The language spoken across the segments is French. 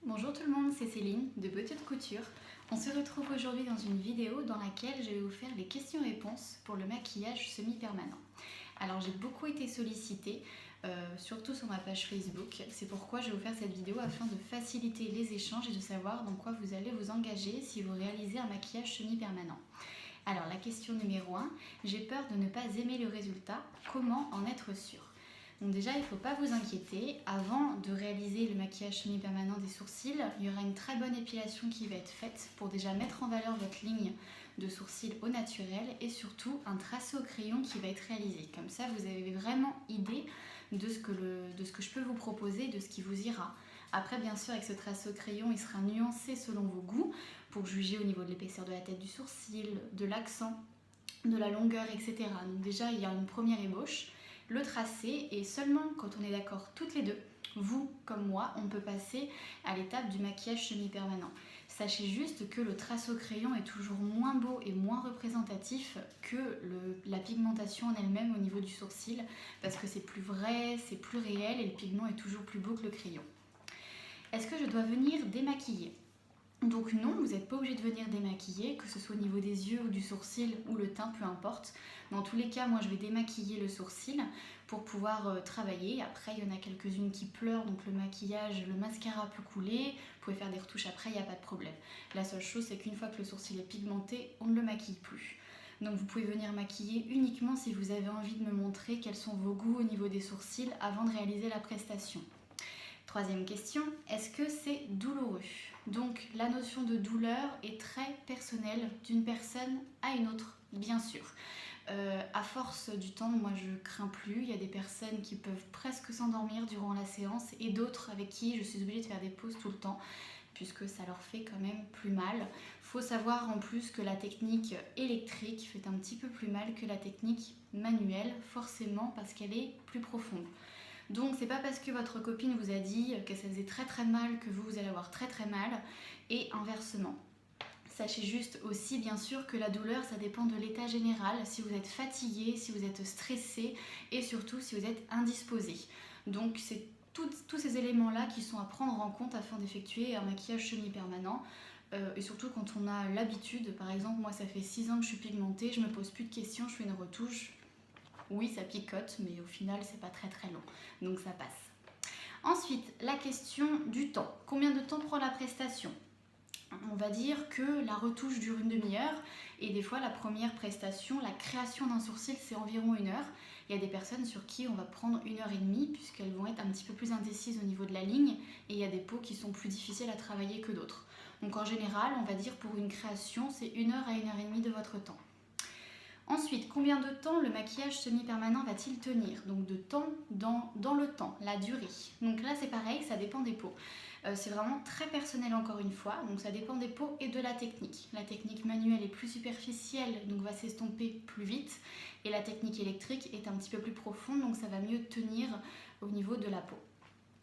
Bonjour tout le monde, c'est Céline de Beauté de Couture. On se retrouve aujourd'hui dans une vidéo dans laquelle je vais vous faire les questions-réponses pour le maquillage semi-permanent. Alors j'ai beaucoup été sollicitée, surtout sur ma page Facebook. C'est pourquoi je vais vous faire cette vidéo afin de faciliter les échanges et de savoir dans quoi vous allez vous engager si vous réalisez un maquillage semi-permanent. Alors la question numéro 1, j'ai peur de ne pas aimer le résultat, comment en être sûr ? Donc déjà, il ne faut pas vous inquiéter, avant de réaliser le maquillage semi-permanent des sourcils, il y aura une très bonne épilation qui va être faite pour déjà mettre en valeur votre ligne de sourcils au naturel et surtout un tracé au crayon qui va être réalisé. Comme ça, vous avez vraiment idée de ce que je peux vous proposer, de ce qui vous ira. Après, bien sûr, avec ce tracé au crayon, il sera nuancé selon vos goûts pour juger au niveau de l'épaisseur de la tête du sourcil, de l'accent, de la longueur, etc. Donc déjà, il y a une première ébauche. Le tracé et seulement quand on est d'accord toutes les deux, vous comme moi, on peut passer à l'étape du maquillage semi-permanent. Sachez juste que le tracé au crayon est toujours moins beau et moins représentatif que la pigmentation en elle-même au niveau du sourcil parce que c'est plus vrai, c'est plus réel et le pigment est toujours plus beau que le crayon. Est-ce que je dois venir démaquiller ? Donc non, vous n'êtes pas obligé de venir démaquiller, que ce soit au niveau des yeux ou du sourcil ou le teint, peu importe. Dans tous les cas, moi je vais démaquiller le sourcil pour pouvoir travailler. Après, il y en a quelques-unes qui pleurent, donc le maquillage, le mascara peut couler. Vous pouvez faire des retouches après, il n'y a pas de problème. La seule chose, c'est qu'une fois que le sourcil est pigmenté, on ne le maquille plus. Donc vous pouvez venir maquiller uniquement si vous avez envie de me montrer quels sont vos goûts au niveau des sourcils avant de réaliser la prestation. Troisième question, est-ce que c'est douloureux ? Donc la notion de douleur est très personnelle d'une personne à une autre, bien sûr. À force du temps, moi je crains plus. Il y a des personnes qui peuvent presque s'endormir durant la séance et d'autres avec qui je suis obligée de faire des pauses tout le temps puisque ça leur fait quand même plus mal. Il faut savoir en plus que la technique électrique fait un petit peu plus mal que la technique manuelle, forcément parce qu'elle est plus profonde. Donc c'est pas parce que votre copine vous a dit que ça faisait très très mal que vous allez avoir très très mal et inversement. Sachez juste aussi bien sûr que la douleur ça dépend de l'état général, si vous êtes fatigué, si vous êtes stressé et surtout si vous êtes indisposé. Donc c'est tous ces éléments là qui sont à prendre en compte afin d'effectuer un maquillage semi-permanent. Et surtout quand on a l'habitude, par exemple moi ça fait 6 ans que je suis pigmentée, je me pose plus de questions, je fais une retouche. Oui, ça picote, mais au final, c'est pas très très long, donc ça passe. Ensuite, la question du temps. Combien de temps prend la prestation ? On va dire que la retouche dure une demi-heure et des fois la première prestation, la création d'un sourcil, c'est environ 1 heure. Il y a des personnes sur qui on va prendre 1h30 puisqu'elles vont être un petit peu plus indécises au niveau de la ligne et il y a des peaux qui sont plus difficiles à travailler que d'autres. Donc en général, on va dire pour une création, c'est 1 heure à 1h30 de votre temps. Ensuite, combien de temps le maquillage semi-permanent va-t-il tenir ? Donc de temps dans le temps, la durée. Donc là c'est pareil, ça dépend des peaux. C'est vraiment très personnel encore une fois, donc ça dépend des peaux et de la technique. La technique manuelle est plus superficielle, donc va s'estomper plus vite. Et la technique électrique est un petit peu plus profonde, donc ça va mieux tenir au niveau de la peau.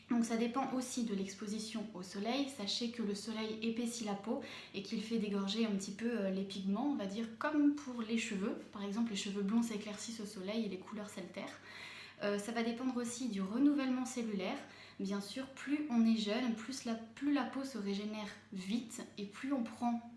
Donc ça dépend aussi de l'exposition au soleil. Sachez que le soleil épaissit la peau et qu'il fait dégorger un petit peu les pigments, on va dire comme pour les cheveux. Par exemple, les cheveux blonds s'éclaircissent au soleil et les couleurs s'altèrent. Ça va dépendre aussi du renouvellement cellulaire. Bien sûr, plus on est jeune, plus la peau se régénère vite et plus on prend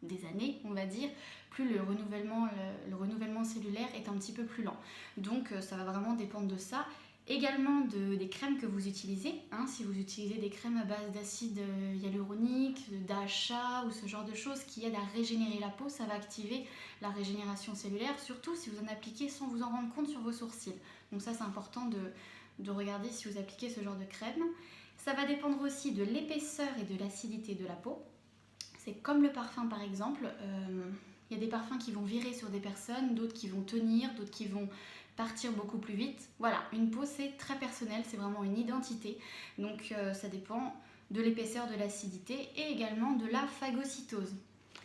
des années, on va dire, plus le renouvellement cellulaire est un petit peu plus lent. Donc ça va vraiment dépendre de ça. Également des crèmes que vous utilisez, si vous utilisez des crèmes à base d'acide hyaluronique, d'AHA ou ce genre de choses qui aident à régénérer la peau, ça va activer la régénération cellulaire, surtout si vous en appliquez sans vous en rendre compte sur vos sourcils. Donc ça c'est important de regarder si vous appliquez ce genre de crème. Ça va dépendre aussi de l'épaisseur et de l'acidité de la peau. C'est comme le parfum par exemple, il y a des parfums qui vont virer sur des personnes, d'autres qui vont tenir, d'autres qui vont partir beaucoup plus vite. Voilà, une peau c'est très personnel, c'est vraiment une identité. Donc ça dépend de l'épaisseur, de l'acidité et également de la phagocytose.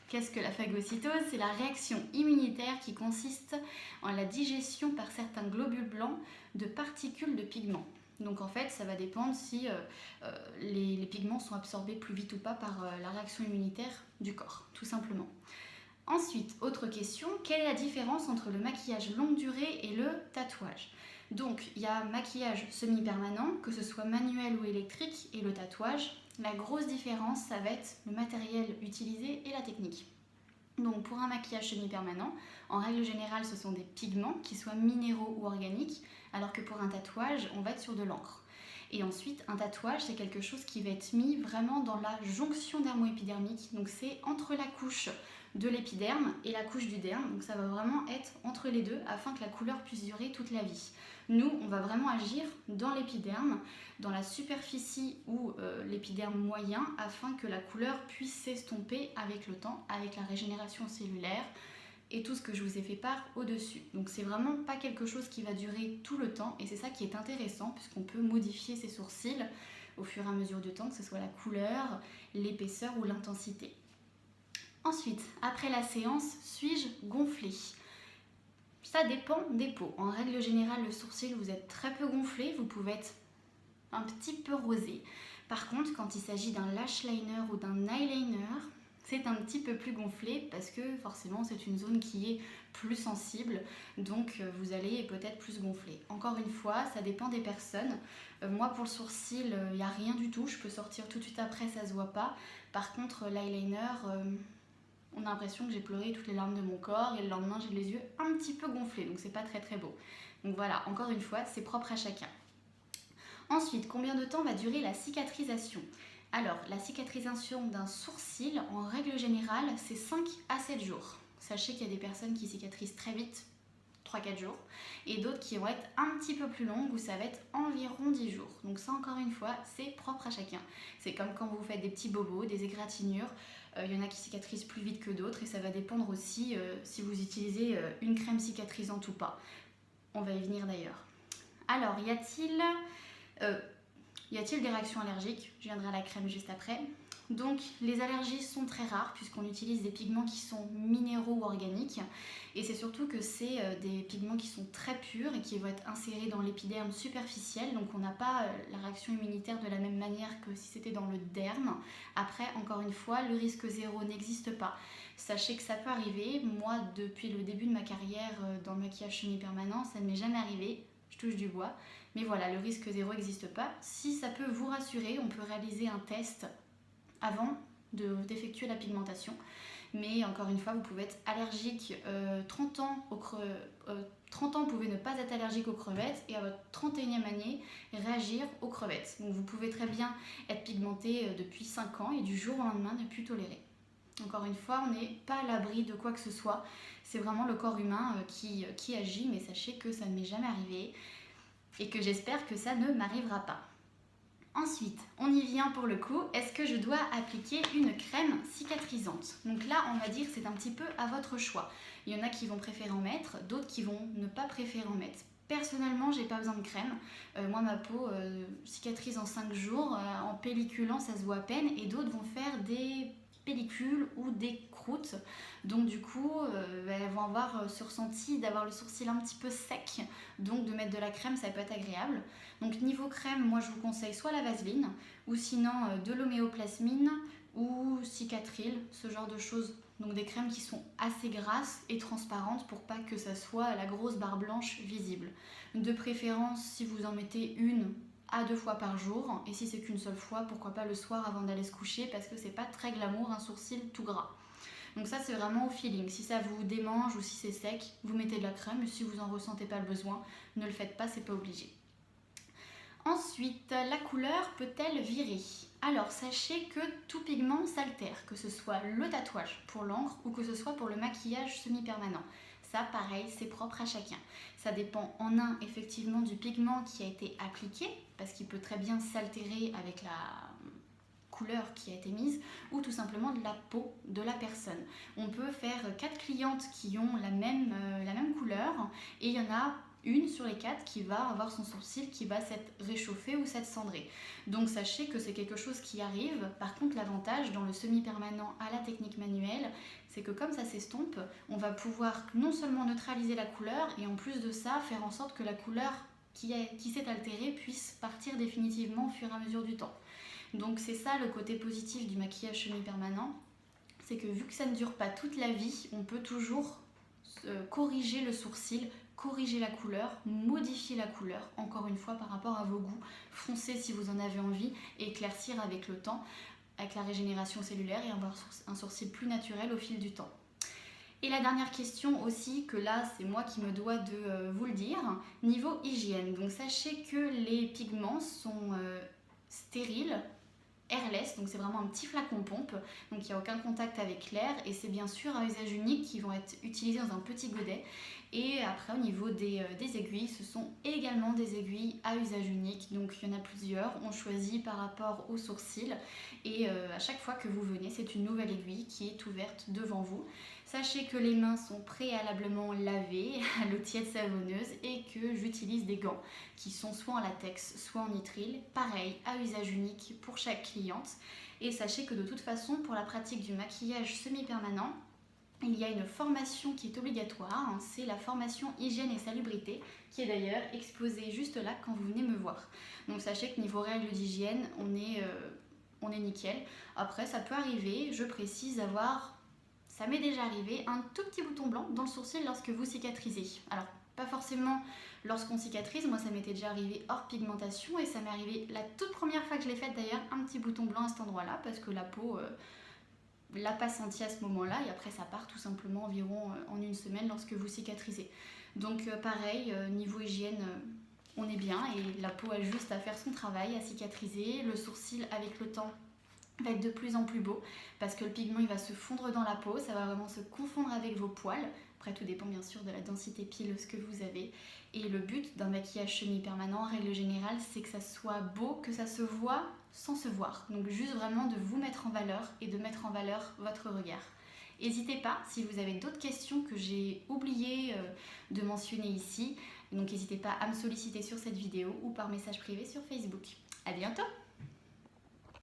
Qu'est-ce que la phagocytose ? C'est la réaction immunitaire qui consiste en la digestion par certains globules blancs de particules de pigments. Donc en fait, ça va dépendre si les pigments sont absorbés plus vite ou pas par la réaction immunitaire du corps, tout simplement. Ensuite, autre question, quelle est la différence entre le maquillage longue durée et le tatouage ? Donc, il y a maquillage semi-permanent, que ce soit manuel ou électrique, et le tatouage La grosse différence, ça va être le matériel utilisé et la technique. Donc pour un maquillage semi-permanent, en règle générale, ce sont des pigments, qui soient minéraux ou organiques, alors que pour un tatouage, on va être sur de l'encre. Et ensuite, un tatouage, c'est quelque chose qui va être mis vraiment dans la jonction dermo-épidermique. Donc c'est entre la couche de l'épiderme et la couche du derme. Donc ça va vraiment être entre les deux afin que la couleur puisse durer toute la vie. Nous, on va vraiment agir dans l'épiderme, dans la superficie ou l'épiderme moyen, afin que la couleur puisse s'estomper avec le temps, avec la régénération cellulaire et tout ce que je vous ai fait part au-dessus. Donc c'est vraiment pas quelque chose qui va durer tout le temps, et c'est ça qui est intéressant puisqu'on peut modifier ses sourcils au fur et à mesure du temps, que ce soit la couleur, l'épaisseur ou l'intensité. Ensuite, après la séance, suis-je gonflée? Ça dépend des peaux. En règle générale, le sourcil, vous êtes très peu gonflé, vous pouvez être un petit peu rosé. Par contre, quand il s'agit d'un lash liner ou d'un eyeliner, c'est un petit peu plus gonflé parce que forcément c'est une zone qui est plus sensible, donc vous allez peut-être plus gonfler. Encore une fois, ça dépend des personnes. Moi pour le sourcil, il n'y a rien du tout, je peux sortir tout de suite après, ça se voit pas. Par contre l'eyeliner, on a l'impression que j'ai pleuré toutes les larmes de mon corps et le lendemain j'ai les yeux un petit peu gonflés, donc c'est pas très très beau. Donc voilà, encore une fois, c'est propre à chacun. Ensuite, combien de temps va durer la cicatrisation? Alors, la cicatrisation d'un sourcil, en règle générale, c'est 5 à 7 jours. Sachez qu'il y a des personnes qui cicatrisent très vite, 3-4 jours, et d'autres qui vont être un petit peu plus longues, où ça va être environ 10 jours. Donc ça, encore une fois, c'est propre à chacun. C'est comme quand vous faites des petits bobos, des égratignures, il y en a qui cicatrisent plus vite que d'autres, et ça va dépendre aussi si vous utilisez une crème cicatrisante ou pas. On va y venir d'ailleurs. Alors, y a-t-il des réactions allergiques? Je viendrai à la crème juste après. Donc les allergies sont très rares puisqu'on utilise des pigments qui sont minéraux ou organiques, et c'est surtout que c'est des pigments qui sont très purs et qui vont être insérés dans l'épiderme superficiel, donc on n'a pas la réaction immunitaire de la même manière que si c'était dans le derme. Après, encore une fois, le risque zéro n'existe pas. Sachez que ça peut arriver. Moi, depuis le début de ma carrière dans le maquillage semi-permanent, ça ne m'est jamais arrivé. Je touche du bois. Mais voilà, le risque zéro n'existe pas. Si ça peut vous rassurer, on peut réaliser un test avant d'effectuer la pigmentation. Mais encore une fois, vous pouvez être allergique 30 ans, 30 ans, vous pouvez ne pas être allergique aux crevettes, et à votre 31e année, réagir aux crevettes. Donc vous pouvez très bien être pigmenté depuis 5 ans et du jour au lendemain ne plus tolérer. Encore une fois, on n'est pas à l'abri de quoi que ce soit. C'est vraiment le corps humain qui agit, mais sachez que ça ne m'est jamais arrivé et que j'espère que ça ne m'arrivera pas. Ensuite, on y vient pour le coup, est-ce que je dois appliquer une crème cicatrisante? Donc là, on va dire que c'est un petit peu à votre choix. Il y en a qui vont préférer en mettre, d'autres qui vont ne pas préférer en mettre. Personnellement, j'ai pas besoin de crème. Moi, ma peau cicatrise en 5 jours. En pelliculant, ça se voit à peine. Et d'autres vont faire des pellicules ou des croûtes. Donc du coup, elles vont avoir ce ressenti d'avoir le sourcil un petit peu sec. Donc de mettre de la crème, ça peut être agréable. Donc niveau crème, moi je vous conseille soit la vaseline, ou sinon de l'homéoplasmine ou cicatril, ce genre de choses. Donc des crèmes qui sont assez grasses et transparentes pour pas que ça soit la grosse barre blanche visible. De préférence, si vous en mettez 1 à 2 fois par jour, et si c'est qu'une seule fois, pourquoi pas le soir avant d'aller se coucher, parce que c'est pas très glamour un sourcil tout gras. Donc ça, c'est vraiment au feeling. Si ça vous démange ou si c'est sec, vous mettez de la crème, et si vous en ressentez pas le besoin, ne le faites pas, c'est pas obligé. Ensuite, la couleur peut-elle virer? Alors sachez que tout pigment s'altère, que ce soit le tatouage pour l'encre ou que ce soit pour le maquillage semi-permanent. Ça, pareil, c'est propre à chacun. Ça dépend en un, effectivement, du pigment qui a été appliqué, parce qu'il peut très bien s'altérer avec la couleur qui a été mise, ou tout simplement de la peau de la personne. On peut faire 4 clientes qui ont la même couleur, et il y en a une sur les 4 qui va avoir son sourcil qui va s'être réchauffé ou s'être cendré. Donc sachez que c'est quelque chose qui arrive. Par contre, l'avantage dans le semi-permanent à la technique manuelle, c'est que comme ça s'estompe, on va pouvoir non seulement neutraliser la couleur, et en plus de ça, faire en sorte que la couleur qui s'est altérée puisse partir définitivement au fur et à mesure du temps. Donc c'est ça le côté positif du maquillage semi-permanent, c'est que vu que ça ne dure pas toute la vie, on peut toujours corriger le sourcil corriger la couleur, modifier la couleur, encore une fois par rapport à vos goûts, foncez si vous en avez envie, et éclaircir avec le temps, avec la régénération cellulaire et avoir un sourcil plus naturel au fil du temps. Et la dernière question aussi, que là c'est moi qui me dois de vous le dire, niveau hygiène. Donc sachez que les pigments sont stériles, airless, donc c'est vraiment un petit flacon pompe, donc il n'y a aucun contact avec l'air et c'est bien sûr à usage unique qui vont être utilisés dans un petit godet. Et après au niveau des aiguilles, ce sont également des aiguilles à usage unique, donc il y en a plusieurs, on choisit par rapport au sourcil et à chaque fois que vous venez c'est une nouvelle aiguille qui est ouverte devant vous. Sachez que les mains sont préalablement lavées à l'eau tiède savonneuse et que j'utilise des gants qui sont soit en latex, soit en nitrile, pareil, à usage unique pour chaque cliente. Et sachez que de toute façon, pour la pratique du maquillage semi-permanent, il y a une formation qui est obligatoire, c'est la formation hygiène et salubrité, qui est d'ailleurs exposée juste là quand vous venez me voir. Donc sachez que niveau règles d'hygiène, on est nickel. Après, ça peut arriver, je précise, ça m'est déjà arrivé, un tout petit bouton blanc dans le sourcil lorsque vous cicatrisez. Alors, pas forcément lorsqu'on cicatrise, moi ça m'était déjà arrivé hors pigmentation et ça m'est arrivé la toute première fois que je l'ai faite d'ailleurs, un petit bouton blanc à cet endroit-là parce que la peau l'a pas senti à ce moment-là et après ça part tout simplement environ en une semaine lorsque vous cicatrisez. Donc pareil, niveau hygiène, on est bien et la peau a juste à faire son travail, à cicatriser, le sourcil avec le temps va être de plus en plus beau parce que le pigment il va se fondre dans la peau, ça va vraiment se confondre avec vos poils. Après tout dépend bien sûr de la densité pileuse que vous avez et le but d'un maquillage semi-permanent en règle générale c'est que ça soit beau, que ça se voit sans se voir. Donc juste vraiment de vous mettre en valeur et de mettre en valeur votre regard. N'hésitez pas si vous avez d'autres questions que j'ai oublié de mentionner ici, donc n'hésitez pas à me solliciter sur cette vidéo ou par message privé sur Facebook. À bientôt!